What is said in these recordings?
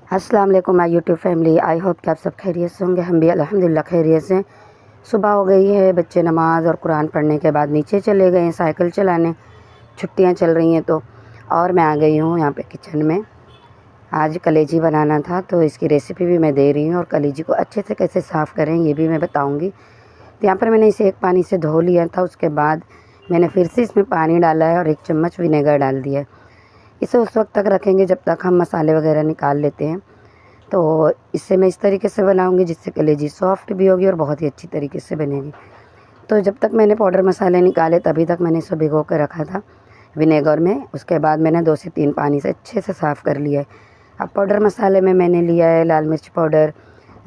अस्सलाम वालेकुम my YouTube family. I hope कि आप सब खैरियत से होंगे। हम भी अल्हम्दुलिल्लाह खैरियत से। सुबह हो गई है, बच्चे नमाज़ और कुरान पढ़ने के बाद नीचे चले गए हैं साइकिल चलाने, छुट्टियां चल रही हैं तो। और मैं आ गई हूँ यहाँ पे किचन में। आज कलेजी बनाना था तो इसकी रेसिपी भी मैं दे रही हूँ और कलेजी को अच्छे से कैसे साफ़ करें ये भी मैं बताऊँगी। तो यहाँ पर मैंने इसे एक पानी से धो लिया था, उसके बाद मैंने फिर से इसमें पानी डाला है और 1 चम्मच विनेगर डाल दिया है। इसे उस वक्त तक रखेंगे जब तक हम मसाले वगैरह निकाल लेते हैं। तो इससे मैं इस तरीके से बनाऊंगी जिससे कलेजी सॉफ्ट भी होगी और बहुत ही अच्छी तरीके से बनेगी। तो जब तक मैंने पाउडर मसाले निकाले तभी तक मैंने इसे भिगो कर रखा था विनेगर में। उसके बाद मैंने 2 से 3 पानी से अच्छे से साफ़ कर लिया है। अब पाउडर मसाले में मैंने लिया है लाल मिर्च पाउडर,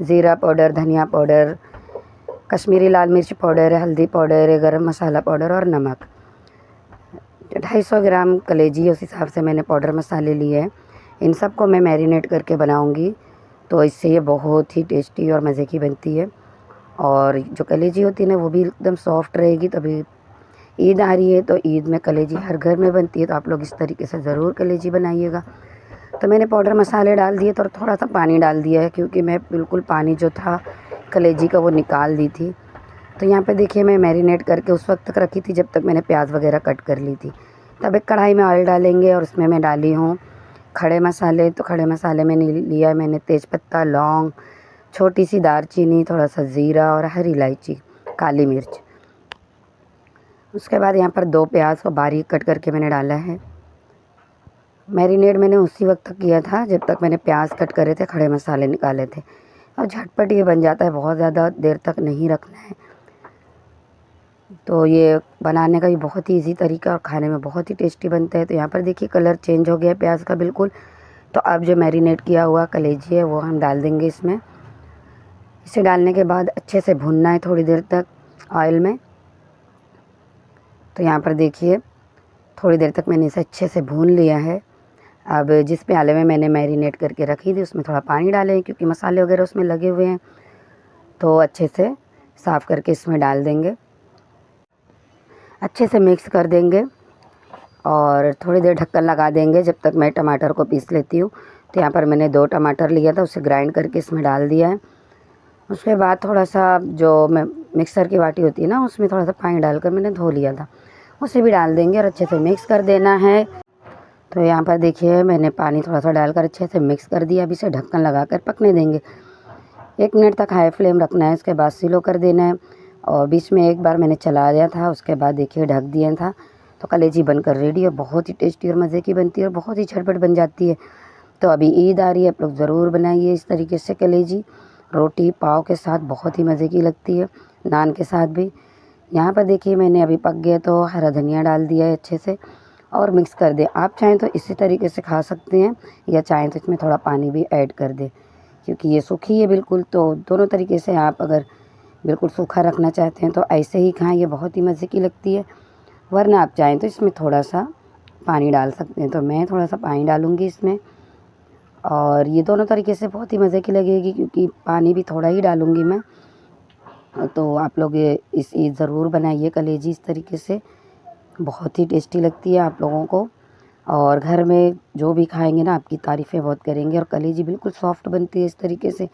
ज़ीरा पाउडर, धनिया पाउडर, कश्मीरी लाल मिर्च पाउडर, हल्दी पाउडर, गरम मसाला पाउडर और नमक। 250 ग्राम कलेजी उस हिसाब से मैंने पाउडर मसाले लिए हैं। इन सब को मैं मैरिनेट करके बनाऊंगी तो इससे ये बहुत ही टेस्टी और मज़े की बनती है। और जो कलेजी होती है ना वो भी एकदम सॉफ्ट रहेगी। तभी ईद आ रही है तो ईद में कलेजी हर घर में बनती है, तो आप लोग इस तरीके से ज़रूर कलेजी बनाइएगा। तो मैंने पाउडर मसाले डाल दिए तो थोड़ा सा पानी डाल दिया है क्योंकि मैं बिल्कुल पानी जो था कलेजी का वो निकाल दी थी। तो यहाँ पे देखिए मैं मैरिनेट करके उस वक्त तक रखी थी जब तक मैंने प्याज वगैरह कट कर ली थी। तब एक कढ़ाई में ऑयल डालेंगे और उसमें मैं डाली हूँ खड़े मसाले। तो खड़े मसाले में लिया है मैंने तेज़पत्ता, लौंग, छोटी सी दालचीनी, थोड़ा सा ज़ीरा और हरी इलायची, काली मिर्च। उसके बाद यहाँ पर 2 प्याज को बारीक कट करके मैंने डाला है। मैरिनेट मैंने उसी वक्त तक किया था जब तक मैंने प्याज कट करे थे, खड़े मसाले निकाले थे। और झटपट ये बन जाता है, बहुत ज़्यादा देर तक नहीं रखना है। तो ये बनाने का भी बहुत ही ईजी तरीका और खाने में बहुत ही टेस्टी बनता है। तो यहाँ पर देखिए कलर चेंज हो गया प्याज का बिल्कुल। तो अब जो मैरिनेट किया हुआ कलेजी है वो हम डाल देंगे इसमें। इसे डालने के बाद अच्छे से भूनना है थोड़ी देर तक ऑयल में। तो यहाँ पर देखिए थोड़ी देर तक मैंने इसे अच्छे से भून लिया है। अब जिस प्याले में मैंने मैरिनेट करके रखी थी उसमें थोड़ा पानी डालें क्योंकि मसाले वगैरह उसमें लगे हुए हैं। तो अच्छे से साफ़ करके इसमें डाल देंगे, अच्छे से मिक्स कर देंगे और थोड़ी देर ढक्कन लगा देंगे जब तक मैं टमाटर को पीस लेती हूँ। तो यहाँ पर मैंने 2 टमाटर लिया था, उसे ग्राइंड करके इसमें डाल दिया है। उसके बाद थोड़ा सा जो मिक्सर की बाटी होती है ना उसमें थोड़ा सा पानी डालकर मैंने धो लिया था, उसे भी डाल देंगे और अच्छे से मिक्स कर देना है। तो यहाँ पर देखिए मैंने पानी थोड़ा सा डालकर अच्छे से मिक्स कर दिया। अब इसे ढक्कन लगा कर पकने देंगे। 1 मिनट तक हाई फ्लेम रखना है, उसके बाद स्लो कर देना है। और बीच में एक बार मैंने चला दिया था, उसके बाद देखिए ढक दिया था। तो कलेजी बनकर रेडी है, बहुत ही टेस्टी और मज़े की बनती है और बहुत ही झटपट बन जाती है। तो अभी ईद आ रही है, आप लोग ज़रूर बनाइए इस तरीके से कलेजी। रोटी पाव के साथ बहुत ही मज़े की लगती है, नान के साथ भी। यहाँ पर देखिए मैंने अभी पक गया तो हरा धनिया डाल दिया है अच्छे से और मिक्स कर दें। आप चाहें तो इसी तरीके से खा सकते हैं या चाहें तो इसमें थोड़ा पानी भी ऐड कर दें क्योंकि ये सूखी है बिल्कुल। तो दोनों तरीके से आप अगर बिल्कुल सूखा रखना चाहते हैं तो ऐसे ही खाएं, ये बहुत ही मज़े की लगती है। वरना आप चाहें तो इसमें थोड़ा सा पानी डाल सकते हैं। तो मैं थोड़ा सा पानी डालूँगी इसमें और ये दोनों तरीके से बहुत ही मज़े की लगेगी क्योंकि पानी भी थोड़ा ही डालूँगी मैं। तो आप लोग ये ज़रूर बनाइए कलेजी इस तरीके से, बहुत ही टेस्टी लगती है आप लोगों को। और घर में जो भी खाएंगे ना आपकी तारीफ़ें बहुत करेंगे। और कलेजी बिल्कुल सॉफ्ट बनती है इस तरीके से।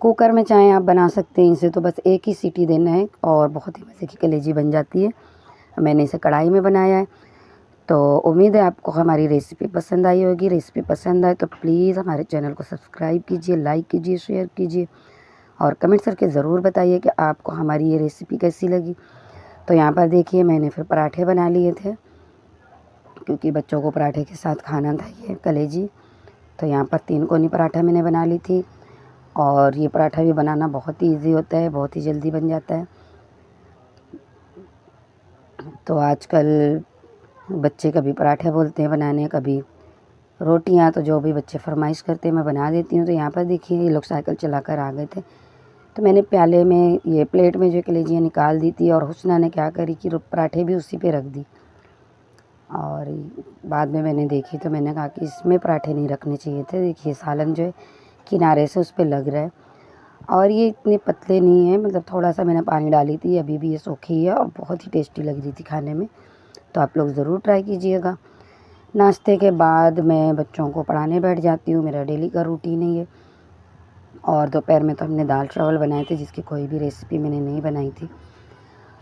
कुकर में चाहें आप बना सकते हैं इसे, तो बस 1 ही सीटी देना है और बहुत ही मज़े की कलेजी बन जाती है। मैंने इसे कढ़ाई में बनाया है। तो उम्मीद है आपको हमारी रेसिपी पसंद आई होगी। रेसिपी पसंद आए तो प्लीज़ हमारे चैनल को सब्सक्राइब कीजिए, लाइक कीजिए, शेयर कीजिए और कमेंट करके ज़रूर बताइए कि आपको हमारी ये रेसिपी कैसी लगी। तो यहाँ पर देखिए मैंने फिर पराठे बना लिए थे क्योंकि बच्चों को पराठे के साथ खाना था ये कलेजी। तो यहाँ पर 3 कोनी पराठा मैंने बना ली थी और ये पराठा भी बनाना बहुत ही ईजी होता है, बहुत ही जल्दी बन जाता है। तो आजकल बच्चे कभी पराठे बोलते हैं बनाने, कभी रोटियां, तो जो भी बच्चे फरमाइश करते हैं मैं बना देती हूँ। तो यहाँ पर देखिए ये लोग साइकिल चलाकर आ गए थे तो मैंने प्याले में ये प्लेट में जो कलेजियाँ निकाल दी थी और हुस्ना ने क्या करी कि पराठे भी उसी पे रख दी। और बाद में मैंने देखी तो मैंने कहा कि इसमें पराठे नहीं रखने चाहिए थे। देखिए सालन जो है किनारे से उस पर लग रहा है और ये इतने पतले नहीं है, मतलब थोड़ा सा मैंने पानी डाली थी, अभी भी ये सूखी है और बहुत ही टेस्टी लग रही थी खाने में। तो आप लोग ज़रूर ट्राई कीजिएगा। नाश्ते के बाद मैं बच्चों को पढ़ाने बैठ जाती हूँ, मेरा डेली का रूटीन है ये। और दोपहर में तो हमने दाल चावल बनाए थे, जिसकी कोई भी रेसिपी मैंने नहीं बनाई थी।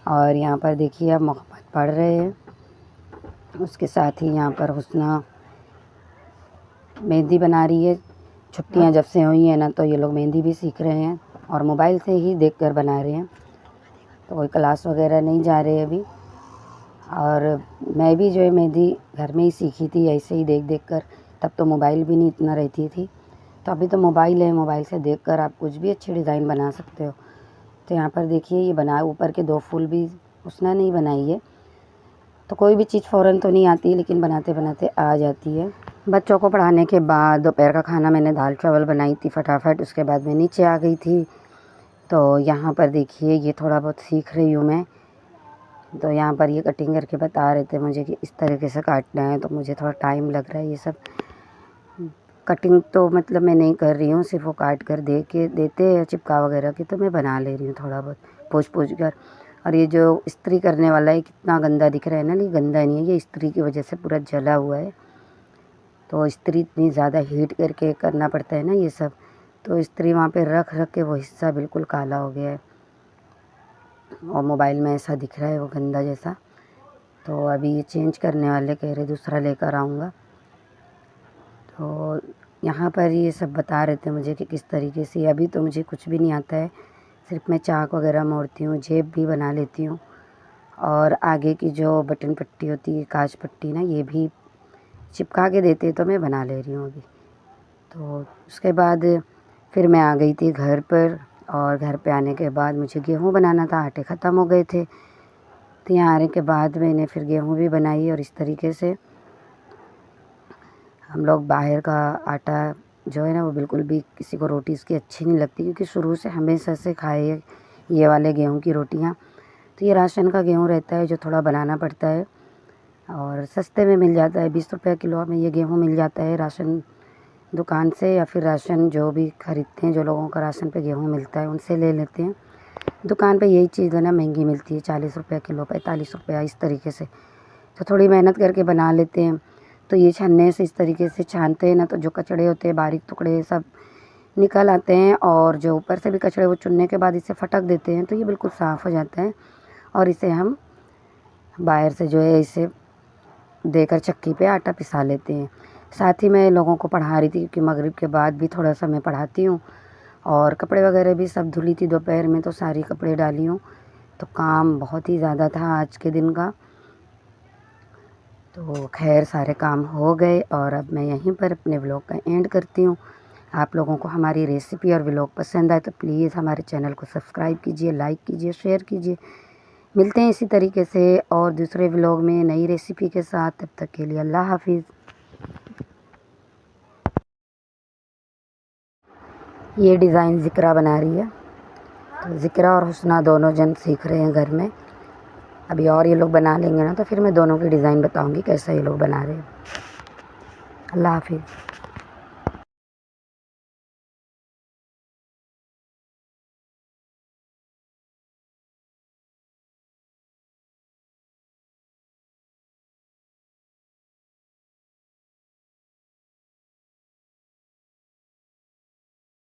और यहाँ पर देखिए अब मोहम्मद पढ़ रहे हैं, उसके साथ ही यहाँ पर हुस्ना मेहंदी बना रही है। छुट्टियाँ जब से हुई हैं ना, तो ये लोग मेहंदी भी सीख रहे हैं और मोबाइल से ही देखकर बना रहे हैं, तो कोई क्लास वगैरह नहीं जा रहे अभी। और मैं भी जो है मेहंदी घर में ही सीखी थी, ऐसे ही देख देख कर। तब तो मोबाइल भी नहीं इतना रहती थी, तो अभी तो मोबाइल है, मोबाइल से देखकर आप कुछ भी अच्छी डिज़ाइन बना सकते हो। तो यहाँ पर देखिए ये बना, ऊपर के 2 फूल भी उसने नहीं बनाई है। तो कोई भी चीज़ फ़ौरन तो नहीं आती, लेकिन बनाते बनाते आ जाती है। बच्चों को पढ़ाने के बाद दोपहर का खाना मैंने दाल चावल बनाई थी फटाफट, उसके बाद मैं नीचे आ गई थी। तो यहाँ पर देखिए ये थोड़ा बहुत सीख रही हूँ मैं। तो यहाँ पर ये कटिंग करके बता रहे थे मुझे कि इस तरीके से काटना है, तो मुझे थोड़ा टाइम लग रहा है। ये सब कटिंग तो मतलब मैं नहीं कर रही हूँ, सिर्फ वो काट कर दे के देते हैं चिपका वगैरह की, तो मैं बना ले रही हूँ थोड़ा बहुत पोंछ पोंछ कर। और ये जो इस्त्री करने वाला है कितना गंदा दिख रहा है ना, नहीं गंदा नहीं है, ये इस्त्री की वजह से पूरा जला हुआ है। तो इस्त्री इतनी ज़्यादा हीट करके करना पड़ता है ना ये सब, तो इस्त्री वहाँ पे रख रख के वो हिस्सा बिल्कुल काला हो गया है और मोबाइल में ऐसा दिख रहा है वो गंदा जैसा। तो अभी ये चेंज करने वाले कह रहे दूसरा लेकर आऊँगा। तो यहाँ पर ये सब बता रहे थे मुझे कि किस तरीके से। अभी तो मुझे कुछ भी नहीं आता है, सिर्फ मैं चाक वगैरह मोड़ती हूँ, जेब भी बना लेती हूँ, और आगे की जो बटन पट्टी होती है काज पट्टी ना, ये भी चिपका के देते तो मैं बना ले रही हूँ अभी। तो उसके बाद फिर मैं आ गई थी घर पर, और घर पे आने के बाद मुझे गेहूँ बनाना था, आटे ख़त्म हो गए थे। तो यहाँ आने के बाद मैंने फिर गेहूँ भी बनाई, और इस तरीके से हम लोग बाहर का आटा जो है ना, वो बिल्कुल भी किसी को रोटी इसकी अच्छी नहीं लगती, क्योंकि शुरू से हमेशा से खाए ये वाले गेहूँ की रोटियाँ। तो ये राशन का गेहूँ रहता है जो थोड़ा बनाना पड़ता है, और सस्ते में मिल जाता है, 20 रुपये किलो में ये गेहूँ मिल जाता है राशन दुकान से, या फिर राशन जो भी ख़रीदते हैं, जो लोगों का राशन पे गेहूँ मिलता है उनसे ले लेते हैं। दुकान पे यही चीज़ है ना महंगी मिलती है, 40 रुपये किलो, 45 रुपये इस तरीके से। तो थोड़ी मेहनत करके बना लेते हैं। तो ये छन्ने से इस तरीके से छानते हैं ना, तो जो कचड़े होते हैं, बारीक टुकड़े सब निकल आते हैं, और जो ऊपर से भी कचड़े वो चुनने के बाद इसे फटक देते हैं, तो ये बिल्कुल साफ़ हो जाता है। और इसे हम बाहर से जो है इसे देकर चक्की पे आटा पिसा लेते हैं। साथ ही मैं लोगों को पढ़ा रही थी, क्योंकि मगरिब के बाद भी थोड़ा सा मैं पढ़ाती हूँ, और कपड़े वगैरह भी सब धुली थी दोपहर में, तो सारी कपड़े डाली हूँ। तो काम बहुत ही ज़्यादा था आज के दिन का। तो खैर सारे काम हो गए, और अब मैं यहीं पर अपने व्लॉग का एंड करती हूँ। आप लोगों को हमारी रेसिपी और व्लॉग पसंद आए तो प्लीज़ हमारे चैनल को सब्सक्राइब कीजिए, लाइक कीजिए, शेयर कीजिए। मिलते हैं इसी तरीके से और दूसरे व्लॉग में नई रेसिपी के साथ। तब तक के लिए अल्लाह हाफिज़। ये डिज़ाइन ज़िक्रा बना रही है, तो ज़िक्रा और हुस्ना दोनों जन सीख रहे हैं घर में। अभी और ये लोग बना लेंगे ना, तो फिर मैं दोनों की डिज़ाइन बताऊंगी कैसा ये लोग बना रहे हैं। अल्लाह हाफिज़।